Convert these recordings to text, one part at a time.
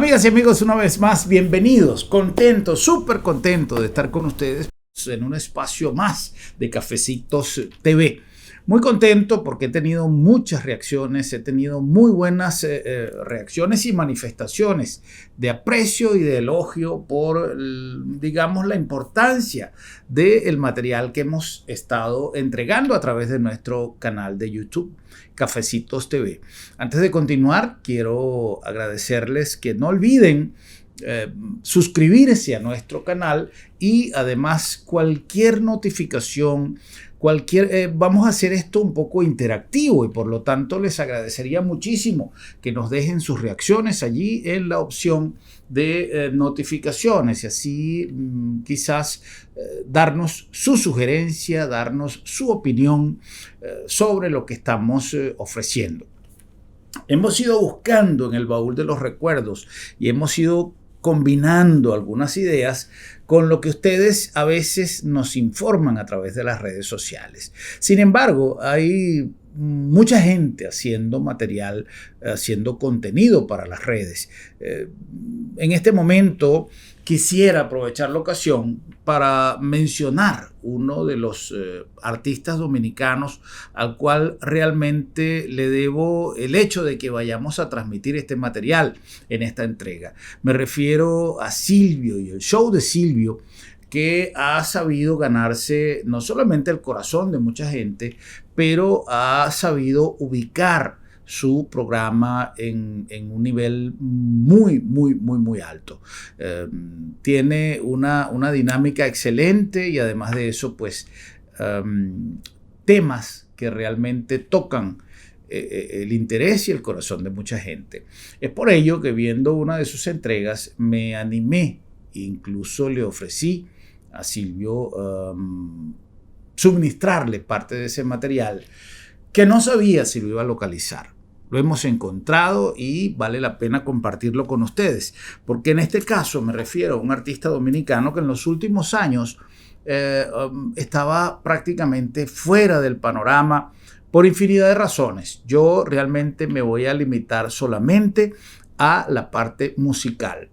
Amigas y amigos, una vez más, bienvenidos. Contento, súper contento de estar con ustedes en un espacio más de Cafecitos TV. Muy contento porque he tenido muchas reacciones, he tenido muy buenas reacciones y manifestaciones de aprecio y de elogio por, digamos, la importancia del material que hemos estado entregando a través de nuestro canal de YouTube, Cafecitos TV. Antes de continuar, quiero agradecerles que no olviden suscribirse a nuestro canal y además cualquier notificación, vamos a hacer esto un poco interactivo y por lo tanto les agradecería muchísimo que nos dejen sus reacciones allí en la opción de notificaciones y así quizás darnos su sugerencia, darnos su opinión sobre lo que estamos ofreciendo. Hemos ido buscando en el baúl de los recuerdos y hemos ido combinando algunas ideas con lo que ustedes a veces nos informan a través de las redes sociales. Sin embargo, hay mucha gente haciendo material, haciendo contenido para las redes. En este momento quisiera aprovechar la ocasión para mencionar uno de los artistas dominicanos al cual realmente le debo el hecho de que vayamos a transmitir este material en esta entrega. Me refiero a Silvio y el show de Silvio, que ha sabido ganarse no solamente el corazón de mucha gente, pero ha sabido ubicar su programa en un nivel muy alto. Tiene una dinámica excelente y además de eso, pues, temas que realmente tocan el interés y el corazón de mucha gente. Es por ello que viendo una de sus entregas me animé, incluso le ofrecí a Silvio suministrarle parte de ese material que no sabía si lo iba a localizar. Lo hemos encontrado y vale la pena compartirlo con ustedes, porque en este caso me refiero a un artista dominicano que en los últimos años estaba prácticamente fuera del panorama por infinidad de razones. Yo realmente me voy a limitar solamente a la parte musical.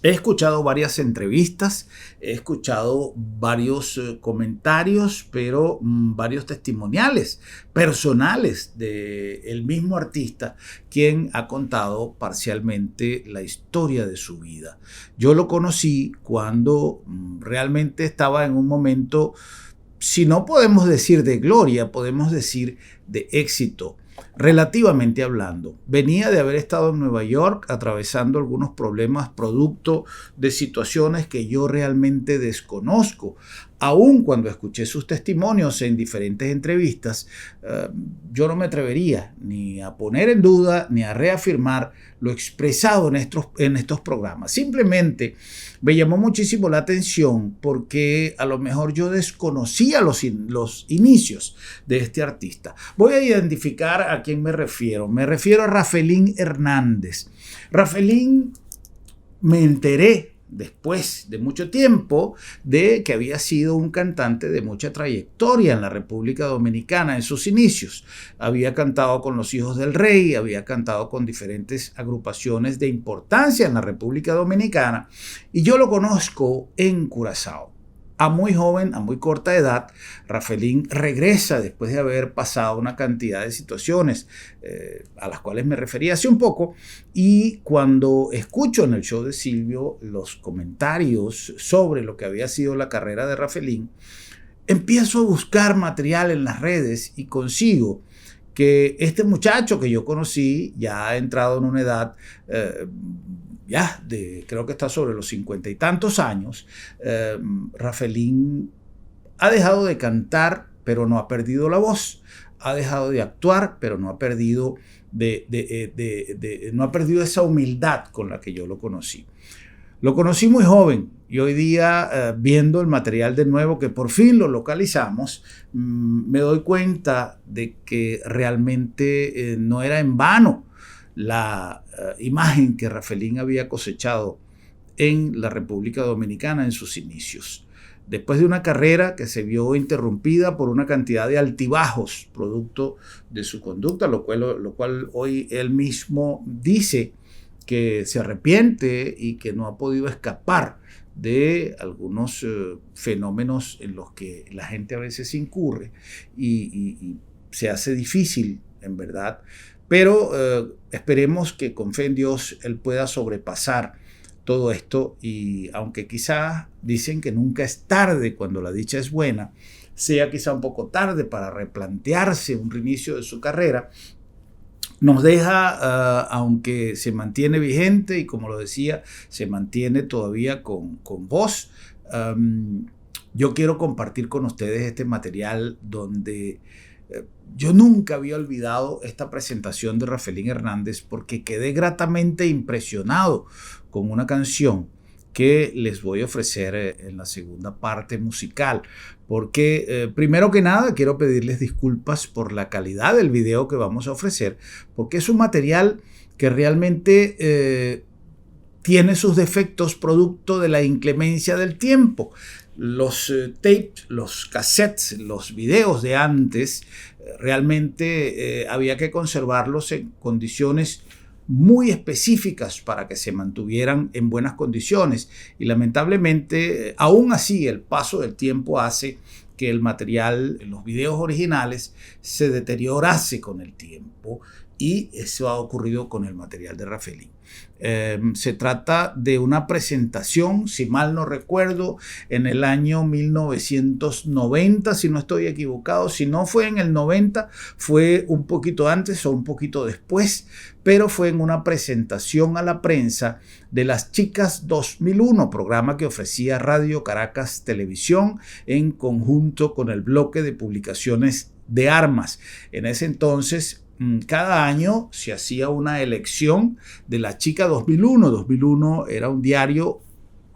He escuchado varias entrevistas, he escuchado varios comentarios, pero varios testimoniales personales del mismo artista, quien ha contado parcialmente la historia de su vida. Yo lo conocí cuando realmente estaba en un momento, si no podemos decir de gloria, podemos decir de éxito. Relativamente hablando, venía de haber estado en Nueva York atravesando algunos problemas producto de situaciones que yo realmente desconozco. Aun cuando escuché sus testimonios en diferentes entrevistas, yo no me atrevería ni a poner en duda ni a reafirmar lo expresado en estos programas. Simplemente me llamó muchísimo la atención porque a lo mejor yo desconocía los inicios de este artista. Voy a identificar a quién me refiero. Me refiero a Rafelín Hernández. Rafelín, me enteré después de mucho tiempo de que había sido un cantante de mucha trayectoria en la República Dominicana en sus inicios. Había cantado con Los Hijos del Rey, había cantado con diferentes agrupaciones de importancia en la República Dominicana y yo lo conozco en Curazao. A muy joven, a muy corta edad, Rafelín regresa después de haber pasado una cantidad de situaciones a las cuales me refería hace un poco, y cuando escucho en el show de Silvio los comentarios sobre lo que había sido la carrera de Rafelín, empiezo a buscar material en las redes y consigo que este muchacho que yo conocí ya ha entrado en una edad creo que está sobre los 50 y tantos años. Rafelín ha dejado de cantar, pero no ha perdido la voz. Ha dejado de actuar, pero no ha perdido no ha perdido esa humildad con la que yo lo conocí. Lo conocí muy joven y hoy día, viendo el material de nuevo, que por fin lo localizamos, me doy cuenta de que realmente no era en vano la imagen que Rafelín había cosechado en la República Dominicana en sus inicios. Después de una carrera que se vio interrumpida por una cantidad de altibajos producto de su conducta, lo cual hoy él mismo dice que se arrepiente y que no ha podido escapar de algunos fenómenos en los que la gente a veces incurre y se hace difícil, en verdad. Pero esperemos que con fe en Dios Él pueda sobrepasar todo esto, y aunque quizás dicen que nunca es tarde cuando la dicha es buena, sea quizá un poco tarde para replantearse un reinicio de su carrera, nos deja, aunque se mantiene vigente y como lo decía, se mantiene todavía con voz. Yo quiero compartir con ustedes este material donde yo nunca había olvidado esta presentación de Rafelín Hernández, porque quedé gratamente impresionado con una canción que les voy a ofrecer en la segunda parte musical, porque primero que nada quiero pedirles disculpas por la calidad del video que vamos a ofrecer, porque es un material que realmente tiene sus defectos producto de la inclemencia del tiempo. Los tapes, los cassettes, los videos de antes, realmente había que conservarlos en condiciones muy específicas para que se mantuvieran en buenas condiciones, y lamentablemente aún así el paso del tiempo hace que el material, los videos originales, se deteriorase con el tiempo, y eso ha ocurrido con el material de Rafelín. Se trata de una presentación, si mal no recuerdo, en el año 1990, si no estoy equivocado. Si no fue en el 90, fue un poquito antes o un poquito después, pero fue en una presentación a la prensa de Las Chicas 2001, programa que ofrecía Radio Caracas Televisión en conjunto con el bloque de publicaciones de Armas. En ese entonces, cada año se hacía una elección de La Chica 2001. 2001 era un diario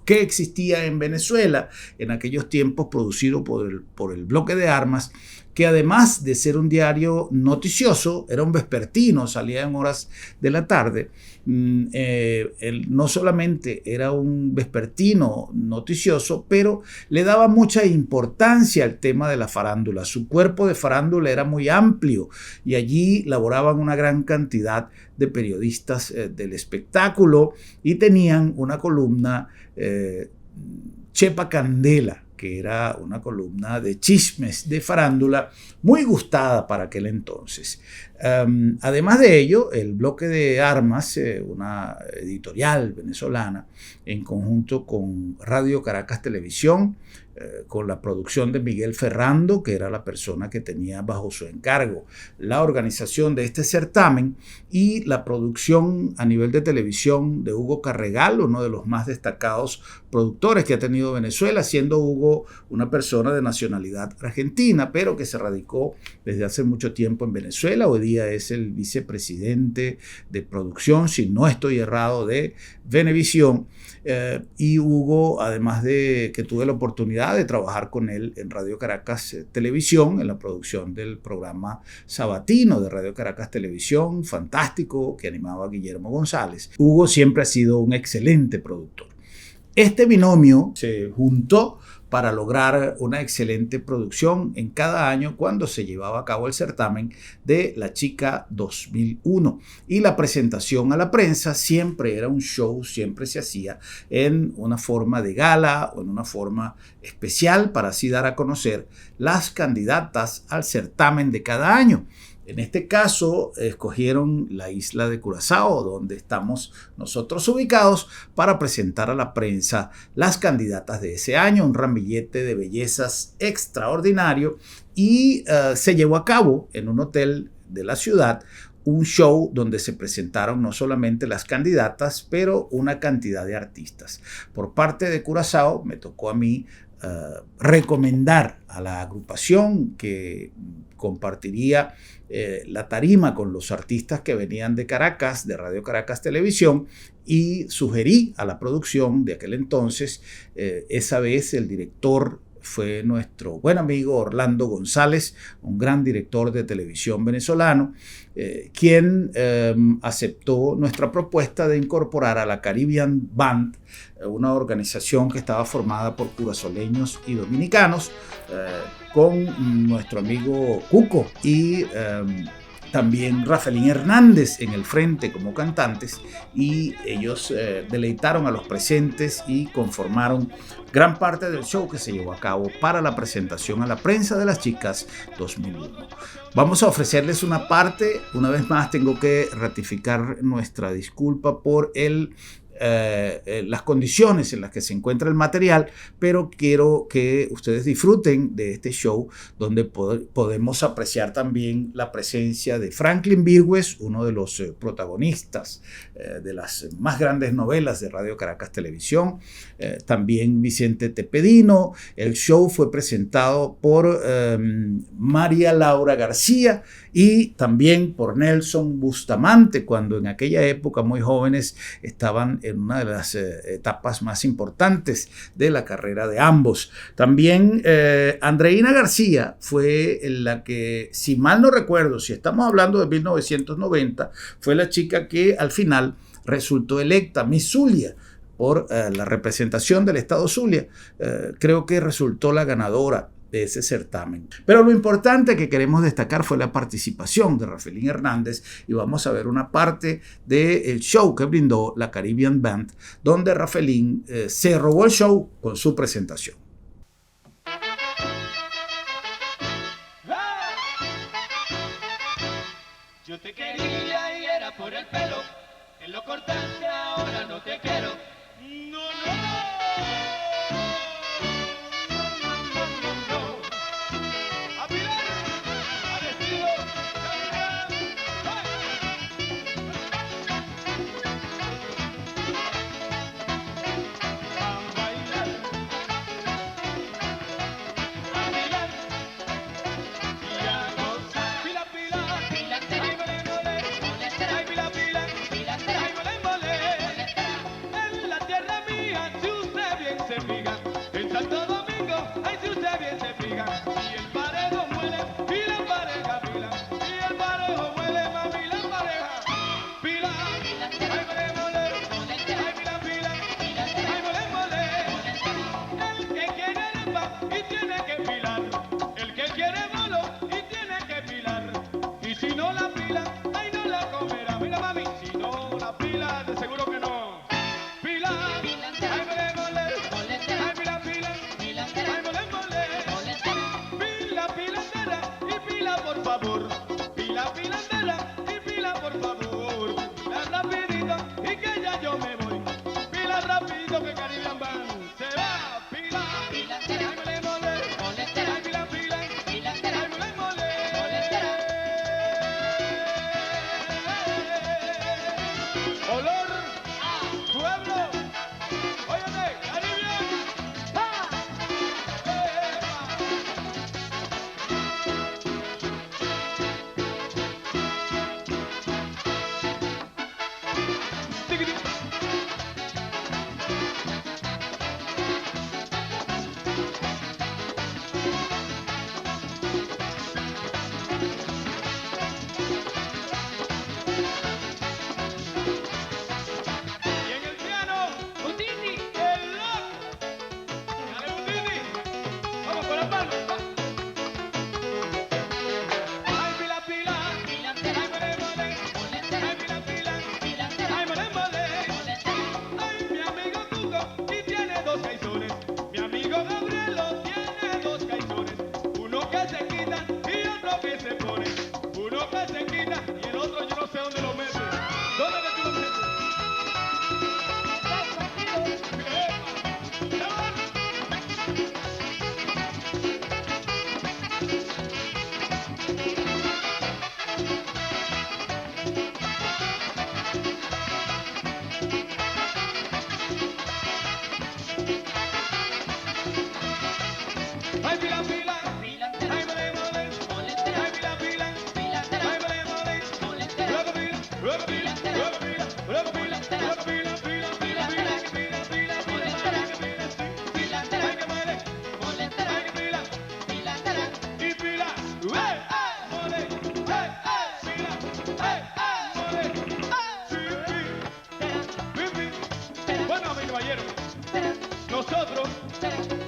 que existía en Venezuela en aquellos tiempos, producido por el bloque de Armas, que además de ser un diario noticioso, era un vespertino, salía en horas de la tarde. No solamente era un vespertino noticioso, pero le daba mucha importancia al tema de la farándula. Su cuerpo de farándula era muy amplio y allí laboraban una gran cantidad de periodistas del espectáculo, y tenían una columna, Chepa Candela, que era una columna de chismes de farándula muy gustada para aquel entonces. Además de ello, el bloque de Armas, una editorial venezolana, en conjunto con Radio Caracas Televisión, con la producción de Miguel Ferrando, que era la persona que tenía bajo su encargo la organización de este certamen, y la producción a nivel de televisión de Hugo Carregal, uno de los más destacados productores que ha tenido Venezuela, siendo Hugo una persona de nacionalidad argentina, pero que se radicó desde hace mucho tiempo en Venezuela. Hoy día es el vicepresidente de producción, si no estoy errado, de Venevisión. Y Hugo, además de que tuve la oportunidad de trabajar con él en Radio Caracas Televisión, en la producción del programa sabatino de Radio Caracas Televisión, fantástico, que animaba a Guillermo González. Hugo siempre ha sido un excelente productor. Este binomio se juntó para lograr una excelente producción en cada año cuando se llevaba a cabo el certamen de La Chica 2001. Y la presentación a la prensa siempre era un show, siempre se hacía en una forma de gala o en una forma especial, para así dar a conocer las candidatas al certamen de cada año. En este caso, escogieron la isla de Curazao, donde estamos nosotros ubicados, para presentar a la prensa las candidatas de ese año, un ramillete de bellezas extraordinario, y se llevó a cabo en un hotel de la ciudad un show donde se presentaron no solamente las candidatas, pero una cantidad de artistas. Por parte de Curazao, me tocó a mí recomendar a la agrupación que compartiría la tarima con los artistas que venían de Caracas, de Radio Caracas Televisión, y sugerí a la producción de aquel entonces, esa vez el director fue nuestro buen amigo Orlando González, un gran director de televisión venezolano, quien aceptó nuestra propuesta de incorporar a la Caribbean Band, una organización que estaba formada por curazoleños y dominicanos, con nuestro amigo Cuco y también Rafelín Hernández en el frente como cantantes, y ellos deleitaron a los presentes y conformaron gran parte del show que se llevó a cabo para la presentación a la prensa de las chicas 2001. Vamos a ofrecerles una parte. Una vez más tengo que ratificar nuestra disculpa por las condiciones en las que se encuentra el material, pero quiero que ustedes disfruten de este show donde podemos apreciar también la presencia de Franklin Virgües, uno de los protagonistas de las más grandes novelas de Radio Caracas Televisión, también Vicente Tepedino. El show fue presentado por María Laura García y también por Nelson Bustamante, cuando en aquella época, muy jóvenes, estaban en una de las etapas más importantes de la carrera de ambos. También Andreina García fue la que, si mal no recuerdo, si estamos hablando de 1990, fue la chica que al final resultó electa Miss Zulia por la representación del estado Zulia. Creo que resultó la ganadora de ese certamen. Pero lo importante que queremos destacar fue la participación de Rafelín Hernández, y vamos a ver una parte del show que brindó la Caribbean Band, donde Rafelín se robó el show con su presentación. Yo te quería y era por el pelo, en lo cortaste, ahora no te quiero. No, no.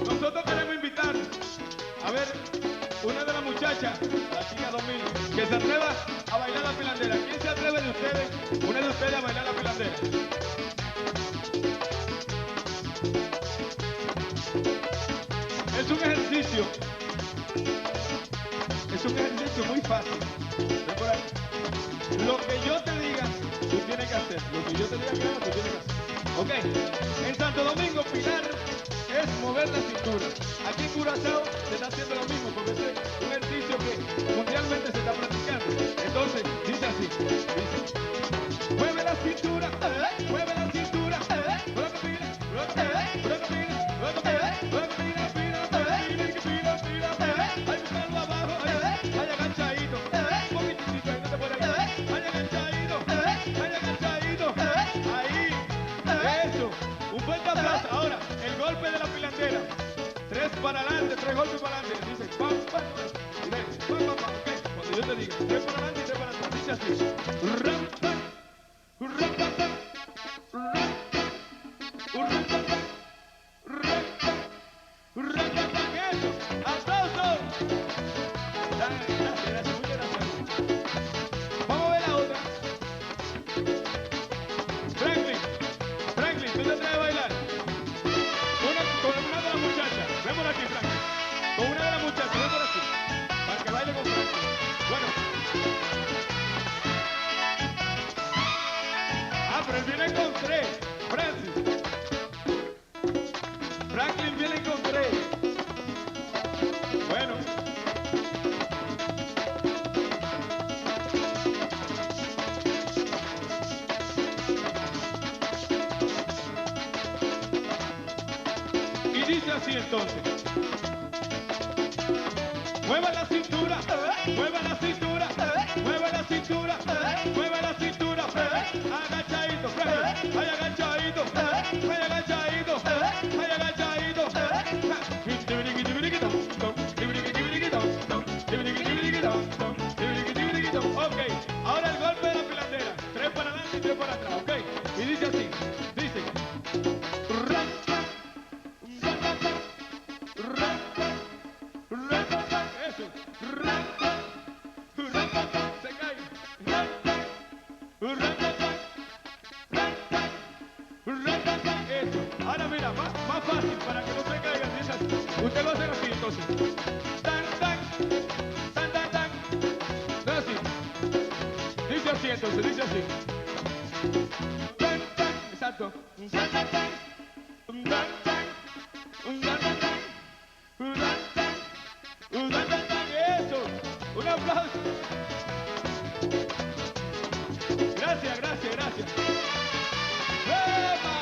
Nosotros queremos invitar a ver una de las muchachas, la chica 2000, que se atreva a bailar ustedes a bailar la pilandera. Es un ejercicio. Es un ejercicio muy fácil. Ven por ahí. Lo que yo te diga, tú tienes que hacer. Lo que yo te diga que hagas, tú tienes que hacer. Ok. En Santo Domingo, pilar es mover la cintura. Aquí en Curazao se está haciendo lo mismo, porque es un ejercicio que mundialmente se está practicando. Entonces, dice así. Dice, mueve la cintura, mueve la cintura. Luego pila, luego pila, luego pila, luego pila, luego pila, pila, pila, pila, pila. Hay buscarlo abajo, hay agachadito. Un poquitito, ahí no te puedes ir. Hay agachadito, hay agachadito. Ahí, eso. Un fuerte aplauso. Ahora, el golpe de la pilandera. 3 para adelante, 3 golpes para adelante. Dice, pam, pam, y ven, pam, pam, pam. Ok, cuando yo te diga, 3 para adelante y 3 para atrás. Dice así. Ram, pam, ram, pam, pam, ram, ram, pam, pam, ram, pam, ram, pam, pam. Eso. ¡Aplausos! Gracias, gracias, muchas gracias. Vamos a ver la otra. Franklin, ¿tú te atreves a bailar? Con una de las muchachas. Ven por aquí, Franklin. Con una de las muchachas, ven por aquí. Para que baile con Franklin. Bueno. Pero él viene con 3. Franklin viene con 3. Bueno. Y dice así entonces. Mueva la cintura, mueva la cintura, mueva la cintura, mueva la cintura, agachadito, ay agachadito, ay agachadito, ay agachadito. Ok, ahora el golpe de la pilandera, 3 para adelante y 3 para atrás, ok. Y dice así, dice. Eso. Se cae. Eso. Ahora mira, más fácil para que no se caigan. Dice así. Usted lo hace así entonces. Tan, tan, tan, tan, tan. No es así. Dice así entonces, dice así. Tan, tan. Exacto. Tan, tan, tan. Tan, tan. Tan, tan, tan. Eso, un aplauso. Gracias. ¡Epa!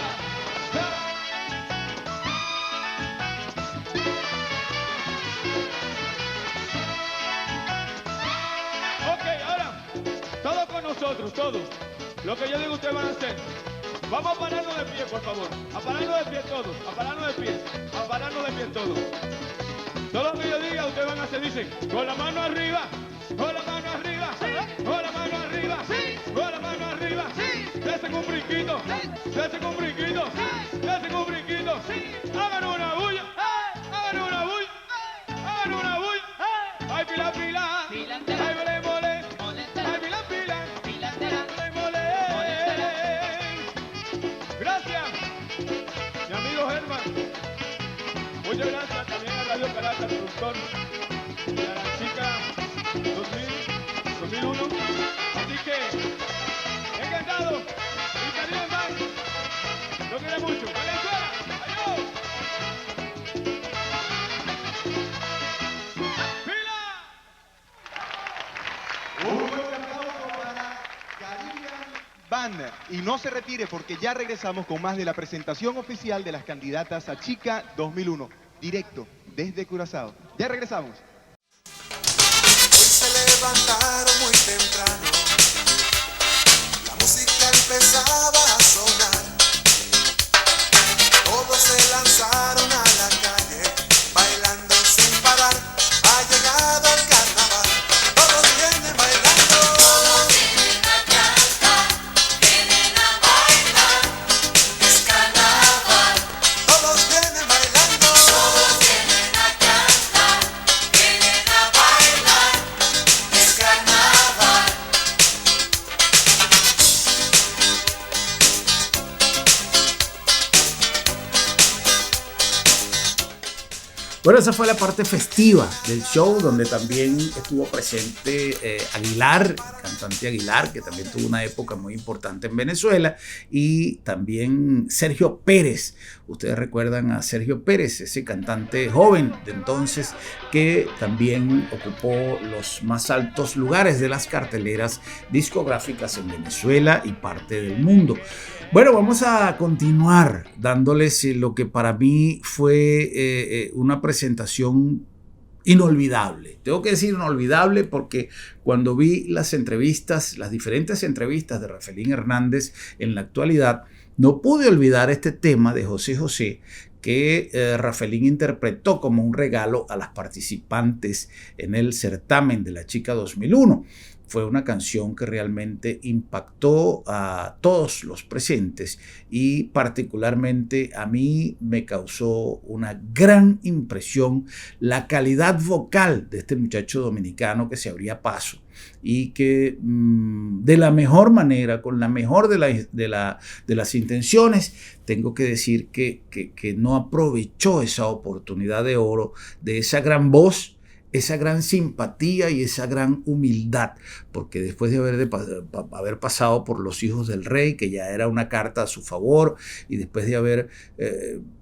Ok, ahora, todos con nosotros, todos. Lo que yo digo ustedes van a hacer. Vamos a pararnos de pie, por favor. A pararnos de pie todos. A pararnos de pie. A pararnos de pie todos. Todo lo que yo diga, ustedes van a hacer, dicen, con la mano arriba, con la mano arriba, sí, con la mano arriba, sí, con la mano arriba, sí, desen un brinquito, sí, desen un brinquito, sí, desen un brinquito, sí, hagan una bulla, hagan una bulla, hagan una bulla, ay pila pila, ay mole mole, ay pila pila, mole mole. Gracias, mi amigo Germán. Muchas gracias también a Radio Caracas, productor de la chica 2001. Así que, encantado. Y Caribe más. Lo quiero mucho. Venezuela, adiós. ¡Fila! Un fuerte aplauso para Caribbean Band. Y no se retire porque ya regresamos con más de la presentación oficial de las candidatas a Chica 2001. Directo desde Curazao. Ya regresamos. Hoy se levantaron muy temprano, la música empezaba a sonar, todos se lanzaron a la calle, bailando sin parar, ha llegado el carnaval, todos vienen bailando, todos vienen a cantar, vienen a bailar, es carnaval, todos vienen bailando, todos vienen a cantar, vienen a bailar, es carnaval. Bueno, esa fue la parte festiva del show, donde también estuvo presente Aguilar, cantante Aguilar, que también tuvo una época muy importante en Venezuela, y también Sergio Pérez. Ustedes recuerdan a Sergio Pérez, ese cantante joven de entonces que también ocupó los más altos lugares de las carteleras discográficas en Venezuela y parte del mundo. Bueno, vamos a continuar dándoles lo que para mí fue una presentación inolvidable. Tengo que decir inolvidable porque cuando vi las entrevistas, las diferentes entrevistas de Rafelín Hernández en la actualidad, no pude olvidar este tema de José José que Rafelín interpretó como un regalo a las participantes en el certamen de la Chica 2001. Fue una canción que realmente impactó a todos los presentes y particularmente a mí me causó una gran impresión la calidad vocal de este muchacho dominicano que se abría paso y que de la mejor manera, con la mejor de las intenciones, tengo que decir que no aprovechó esa oportunidad de oro de esa gran voz, esa gran simpatía y esa gran humildad, porque después de haber pasado por Los Hijos del Rey, que ya era una carta a su favor, y después de haber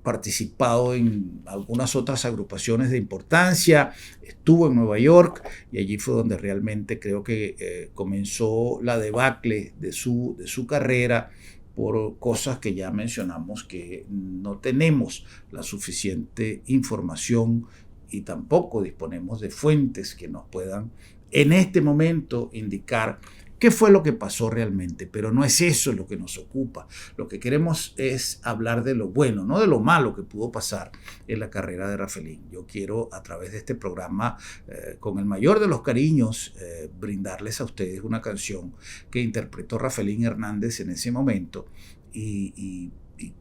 participado en algunas otras agrupaciones de importancia, estuvo en Nueva York y allí fue donde realmente creo que comenzó la debacle de su carrera, por cosas que ya mencionamos que no tenemos la suficiente información y tampoco disponemos de fuentes que nos puedan en este momento indicar qué fue lo que pasó realmente. Pero no es eso lo que nos ocupa. Lo que queremos es hablar de lo bueno, no de lo malo que pudo pasar en la carrera de Rafelín. Yo quiero a través de este programa, con el mayor de los cariños, brindarles a ustedes una canción que interpretó Rafelín Hernández en ese momento y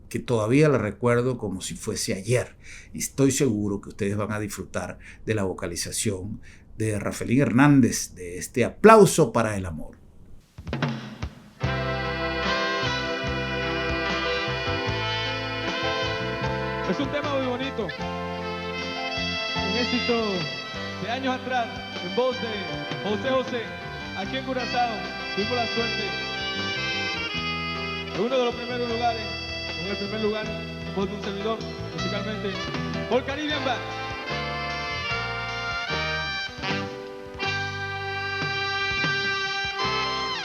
que todavía la recuerdo como si fuese ayer. Y estoy seguro que ustedes van a disfrutar de la vocalización de Rafelín Hernández, de este Aplauso para el Amor. Es un tema muy bonito, un éxito de años atrás, en voz de José José, aquí en Curazao. Tuvimos la suerte de uno de los primeros lugares, en el primer lugar, en voz de un servidor, musicalmente, por Caribbean Band.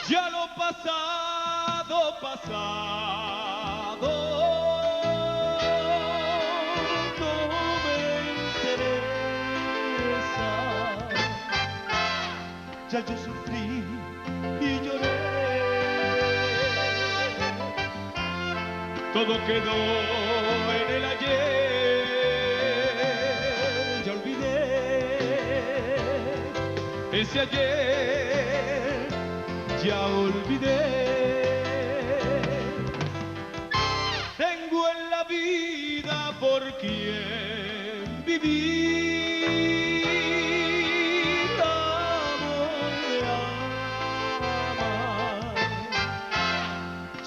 Ya lo pasado, pasado, no me interesa. Ya yo sufrí y lloré. Todo quedó en el ayer. Ya olvidé ese ayer. Ya olvidé. Tengo en la vida por quien vivir. Amor de amar.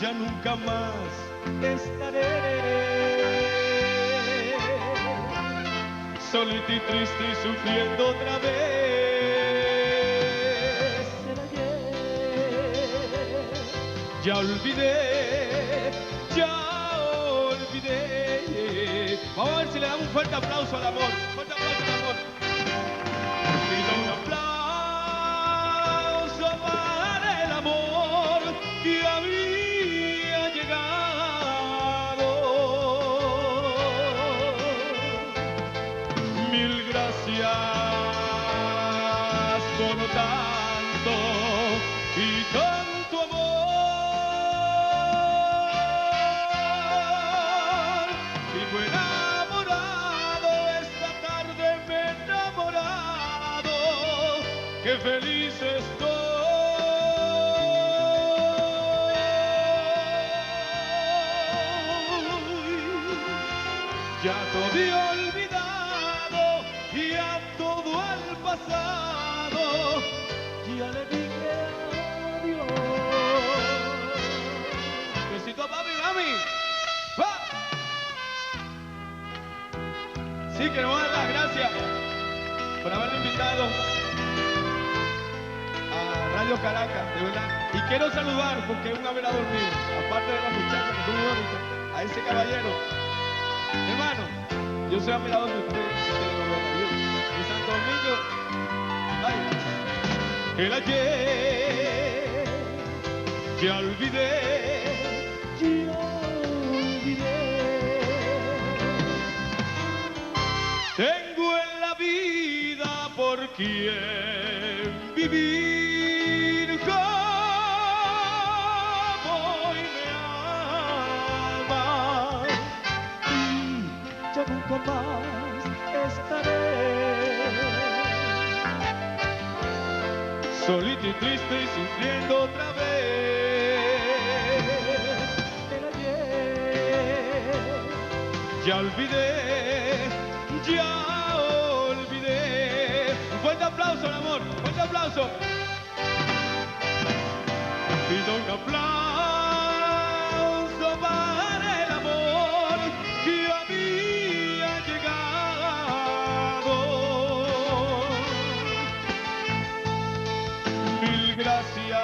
Ya nunca más estaré solito y triste y sufriendo otra vez. Ya olvidé, ya olvidé. Vamos a ver si le damos un fuerte aplauso al amor. Fuerte aplauso al amor. Pido un aplauso para el amor que había llegado. Mil gracias por tanto y tanto amor. ¡Qué feliz estoy! Ya todo he olvidado, ya todo al pasado, ya le dije adiós. Besito papi, mami. ¡Va! Sí, que nos van a dar las gracias por haberme invitado a Radio Caracas, de verdad. Y quiero saludar, porque es un velador mío, aparte de las muchachas que son muy bonitas, a ese caballero. Hermano, yo soy admirador de usted, de telenovela. Yo, en Santo Domingo, ay, el ayer, ya olvidé, ya olvidé. Tengo en la vida por quien vivir, como hoy me ama, y ya nunca más estaré solito y triste y sufriendo otra vez. El ayer ya olvidé, ya olvidé. Un fuerte aplauso al amor, un fuerte aplauso. Pido un aplauso para el amor que a mí ha llegado. Mil gracias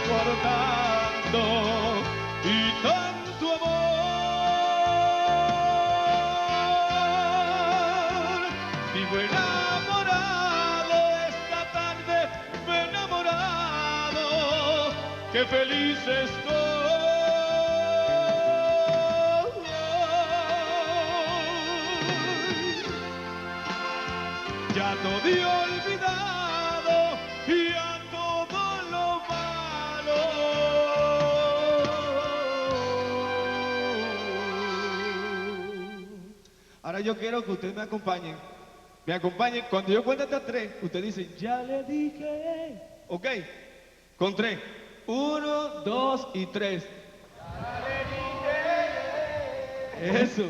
por tanto y tanto amor. Vivo enamorado esta tarde, me he enamorado, qué feliz estoy. Ya todo he olvidado y a todo lo malo. Ahora yo quiero que ustedes me acompañen. Me acompañen. Cuando yo cuente hasta 3, ustedes dicen, ya le dije. ¿Ok? Con 3. 1, 2 y 3. Ya le dije. Eso.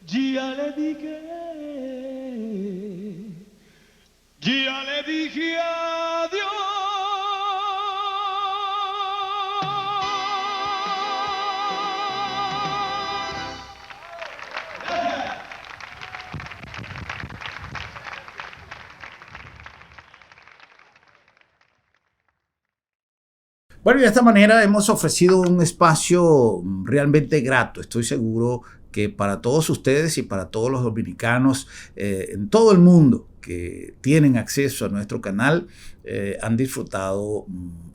Ya le dije. Ya le dije adiós. Bueno, y de esta manera hemos ofrecido un espacio realmente grato. Estoy seguro que para todos ustedes y para todos los dominicanos en todo el mundo que tienen acceso a nuestro canal han disfrutado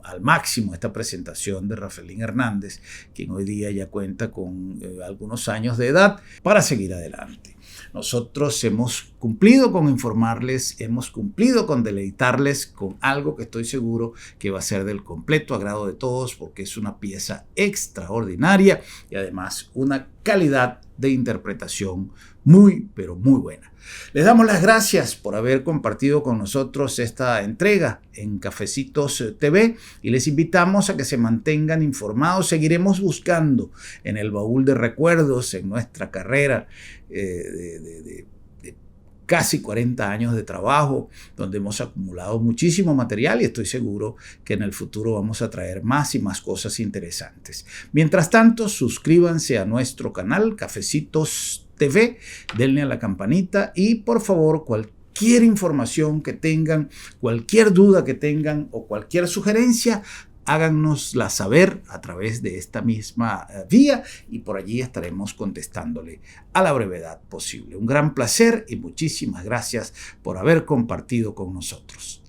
al máximo esta presentación de Rafaelín Hernández, quien hoy día ya cuenta con algunos años de edad para seguir adelante. Nosotros hemos cumplido con informarles, hemos cumplido con deleitarles con algo que estoy seguro que va a ser del completo agrado de todos, porque es una pieza extraordinaria y además una calidad de interpretación muy, pero muy buena. Les damos las gracias por haber compartido con nosotros esta entrega en Cafecitos TV y les invitamos a que se mantengan informados. Seguiremos buscando en el baúl de recuerdos en nuestra carrera de casi 40 años de trabajo, donde hemos acumulado muchísimo material y estoy seguro que en el futuro vamos a traer más y más cosas interesantes. Mientras tanto, suscríbanse a nuestro canal Cafecitos TV, denle a la campanita y por favor cualquier información que tengan, cualquier duda que tengan o cualquier sugerencia, háganosla saber a través de esta misma vía y por allí estaremos contestándole a la brevedad posible. Un gran placer y muchísimas gracias por haber compartido con nosotros.